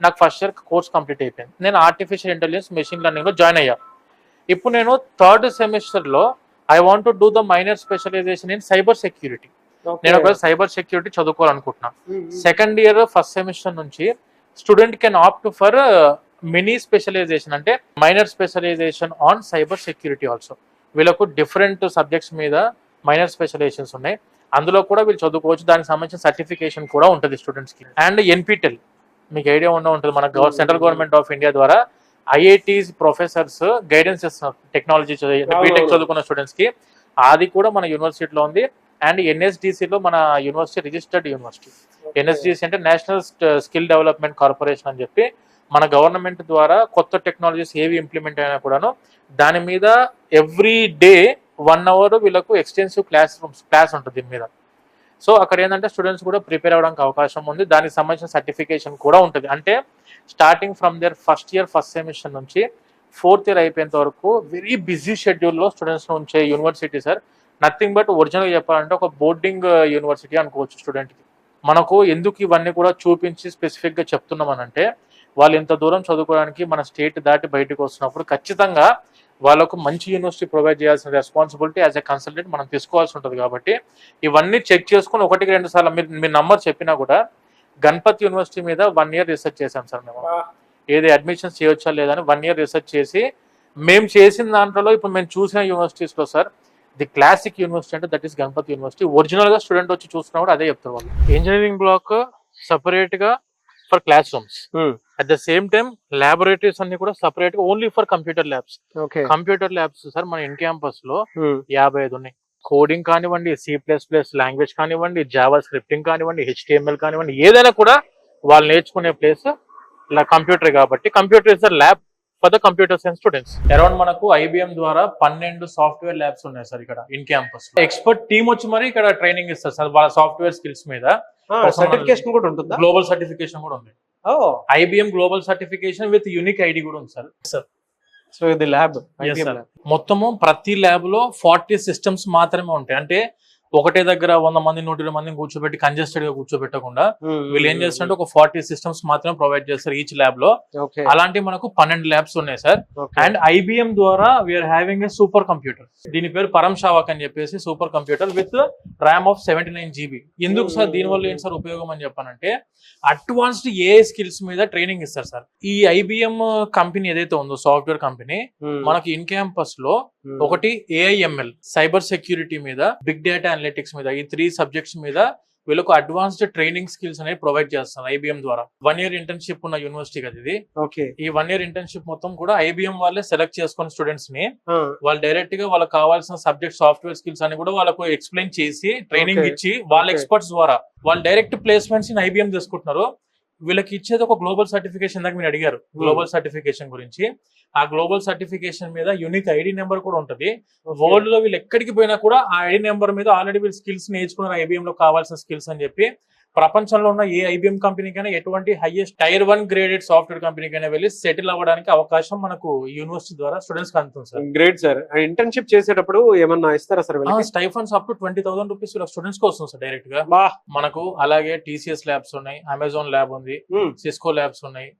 నాకు first year course complete అయిపోయింది. నేను ఆర్టిఫిషియల్ ఇంటెలిజెన్స్ మెషిన్ లెర్నింగ్ లో జాయిన్ అయ్యా. ఇప్పుడు నేను థర్డ్ సెమిస్టర్ లో I want to do the minor specialisation in cyber security. నేను ఒక సైబర్ సెక్యూరిటీ చదువుకోవాలనుకుంటున్నా. సెకండ్ ఇయర్ ఫస్ట్ సెమిస్టర్ నుంచి student can opt for mini specialisation, అంటే minor specialisation on cyber security also. వీళ్ళకు డిఫరెంట్ సబ్జెక్ట్స్ మీద minor specialisations ఉన్నాయి, అందులో కూడా వీళ్ళు చదువుకోవచ్చు. దానికి సంబంధించిన సర్టిఫికేషన్ కూడా ఉంటుంది స్టూడెంట్స్ కి. అండ్ ఎన్పిటెల్ మీకు ఐడియా ఉంటుంది, మన సెంట్రల్ గవర్నమెంట్ ఆఫ్ ఇండియా ద్వారా ఐఐటీస్ ప్రొఫెసర్స్ గైడెన్స్ ఇస్తున్నారు టెక్నాలజీ బీటెక్ చదువుకున్న స్టూడెంట్స్ కి. అది కూడా మన యూనివర్సిటీలో ఉంది. అండ్ ఎన్ఎస్డిసిలో మన యూనివర్సిటీ రిజిస్టర్డ్ యూనివర్సిటీ. ఎన్ఎస్డిసి అంటే నేషనల్ స్కిల్ డెవలప్మెంట్ కార్పొరేషన్ అని చెప్పి మన గవర్నమెంట్ ద్వారా కొత్త టెక్నాలజీస్ ఏవి ఇంప్లిమెంట్ అయినా కూడాను దాని మీద ఎవ్రీ డే 1 hour వీళ్ళకు ఎక్స్టెన్సివ్ క్లాస్ ఉంటుంది దీని మీద. సో అక్కడ ఏంటంటే స్టూడెంట్స్ కూడా ప్రిపేర్ అవ్వడానికి అవకాశం ఉంది. దానికి సంబంధించిన సర్టిఫికేషన్ కూడా ఉంటుంది. అంటే starting from there first year first semester నుంచి 4th ఇయర్ అయిపోయేంత వరకు వెరీ బిజీ షెడ్యూల్లో స్టూడెంట్స్ ఉంచే యూనివర్సిటీ సార్. నథింగ్ బట్ ఒరిజినల్గా చెప్పాలంటే ఒక బోర్డింగ్ యూనివర్సిటీ అనుకోవచ్చు స్టూడెంట్కి. మనకు ఎందుకు ఇవన్నీ కూడా చూపించి స్పెసిఫిక్గా చెప్తున్నామనంటే వాళ్ళు ఇంత దూరం చదువుకోవడానికి మన స్టేట్ దాటి బయటకు వస్తున్నప్పుడు ఖచ్చితంగా వాళ్ళకు మంచి యూనివర్సిటీ ప్రొవైడ్ చేయాల్సిన రెస్పాన్సిబిలిటీ యాజ్ ఎ కన్సల్టెంట్ మనం తీసుకోవాల్సి ఉంటుంది. కాబట్టి ఇవన్నీ చెక్ చేసుకుని 1-2 సార్లు మీరు నంబర్ చెప్పినా కూడా గణపతి యూనివర్సిటీ మీద 1 year రీసెర్చ్ చేశాం సార్ మేము. ఏది అడ్మిషన్స్ చేయొచ్చా లేదని 1 year రీసెర్చ్ చేసి మేము చేసిన దాంట్లో ఇప్పుడు మేము చూసిన యూనివర్సిటీస్లో సార్ ది క్లాసిక్ యూనివర్సిటీ అంటే that is Ganapathi university. Original గా స్టూడెంట్ వచ్చి చూస్తున్నా కూడా అదే చెప్తారు వాళ్ళు. ఇంజనీరింగ్ బ్లాక్ సపరేట్ గా for classrooms, at the same time laboratories అన్ని కూడా సపరేట్ గా only for computer labs. Computer labs sir మన ఇన్ క్యాంపస్ లో 55 ఉన్నాయి. కోడింగ్ కానివ్వండి, C++ లాంగ్వేజ్ కానివ్వండి, జావా స్క్రిప్టింగ్ కానివ్వండి, HTML కానివ్వండి, ఏదైనా కూడా వాళ్ళు నేర్చుకునే ప్లేస్ కంప్యూటర్. కాబట్టి computer is the lab for the computer science students. Around మనకు IBM ద్వారా 12 సాఫ్ట్వేర్ ల్యాబ్స్ ఉన్నాయి సార్ ఇక్కడ ఇన్ క్యాంపస్. ఎక్స్పర్ట్ టీమ్ వచ్చి మరి ఇక్కడ ట్రైనింగ్ ఇస్తారు సార్ వాళ్ళ సాఫ్ట్వేర్ స్కిల్స్ మీద. సర్టిఫికేషన్ కూడా ఉంటుందా? గ్లోబల్ సర్టిఫికేషన్ కూడా ఉంది. IBM global certification with unique ID కూడా ఉంది సార్. సో ఇది ల్యాబ్ మొత్తము ప్రతి ల్యాబ్ లో 40 సిస్టమ్స్ మాత్రమే ఉంటాయి. అంటే ఒకటే దగ్గర 100 మంది 120 మందిని కూర్చోబెట్టి కంజెస్టెడ్ గా కూర్చోబెట్టకుండా వీళ్ళు ఏం చేస్తారంటే ఒక 40 సిస్టమ్స్ మాత్రమే ప్రొవైడ్ చేస్తారు ఈచ్ ల్యాబ్ లో. అలాంటి మనకు 12 ల్యాబ్స్ ఉన్నాయి సార్. అండ్ IBM ద్వారా we are having a super computer. దీని పేరు పరం షావక్ అని చెప్పేసి super computer with RAM of 79 GB. ఎందుకు సార్ దీనివల్ల ఏంటి సార్ ఉపయోగం అని చెప్పానంటే అడ్వాన్స్డ్ AI స్కిల్స్ మీద ట్రైనింగ్ ఇస్తారు సార్. ఈ IBM కంపెనీ ఏదైతే ఉందో సాఫ్ట్వేర్ కంపెనీ మనకి ఇన్ క్యాంపస్ లో ఒకటి AIML సైబర్ సెక్యూరిటీ మీద, బిగ్ డేటా అనలిటిక్స్ మీద, ఈ 3 సబ్జెక్ట్స్ మీద వీళ్ళకు అడ్వాన్స్డ్ ట్రైనింగ్ స్కిల్స్ అనేవి ప్రొవైడ్ చేస్తారు IBM ద్వారా. 1 year ఇంటర్న్షిప్ ఉన్న యూనివర్సిటీ కదా ఇది. ఈ 1 year ఇంటర్న్షిప్ మొత్తం కూడా IBM వాళ్ళే సెలెక్ట్ చేసుకున్న స్టూడెంట్స్ ని వాళ్ళు డైరెక్ట్ గా వాళ్ళకి కావాల్సిన సబ్జెక్ట్ సాఫ్ట్వేర్ స్కిల్స్ అని కూడా వాళ్ళకు ఎక్స్ప్లెయిన్ చేసి ట్రైనింగ్ ఇచ్చి వాళ్ళ ఎక్స్పర్ట్స్ ద్వారా వాళ్ళు డైరెక్ట్ ప్లేస్మెంట్స్ ఇన్ IBM తీసుకుంటున్నారు. వీళ్ళకి ఇచ్చేది ఒక గ్లోబల్ సర్టిఫికేషన్. దాకా మీరు అడిగారు గ్లోబల్ సర్టిఫికేషన్ గురించి. ఆ గ్లోబల్ సర్టిఫికేషన్ మీద యూనిక్ ఐడి నెంబర్ కూడా ఉంటుంది. వరల్డ్ లో వీళ్ళు ఎక్కడికి పోయినా కూడా ఆ ఐడి నెంబర్ మీద ఆల్రెడీ వీళ్ళు స్కిల్స్ నేర్చుకున్నారు IBM లో కావాల్సిన స్కిల్స్ అని చెప్పి. ప్రపంచంలో ఉన్న ఏ IBM కంపెనీకైనా ఎటువంటి హైయెస్ట్ Tier 1 గ్రేడెడ్ సాఫ్ట్వేర్ కంపెనీకైనా వెళ్ళి సెటిల్ అవ్వడానికి అవకాశం మనకు యూనివర్సిటీ ద్వారా స్టూడెంట్స్ కి అందుతుంది సార్. Great sir. ఇంటర్న్షిప్ చేసేటప్పుడు ఏమన్నా ఇస్తారా sir? Stipends up to 20,000 rupees students కి వస్తుంది సార్ డైరెక్ట్ గా మనకు. అలాగే TCS ల్యాబ్స్ ఉన్నాయి, అమెజాన్ ల్యాబ్ ఉంది, సిస్కో ల్యాబ్స్ ఉన్నాయి.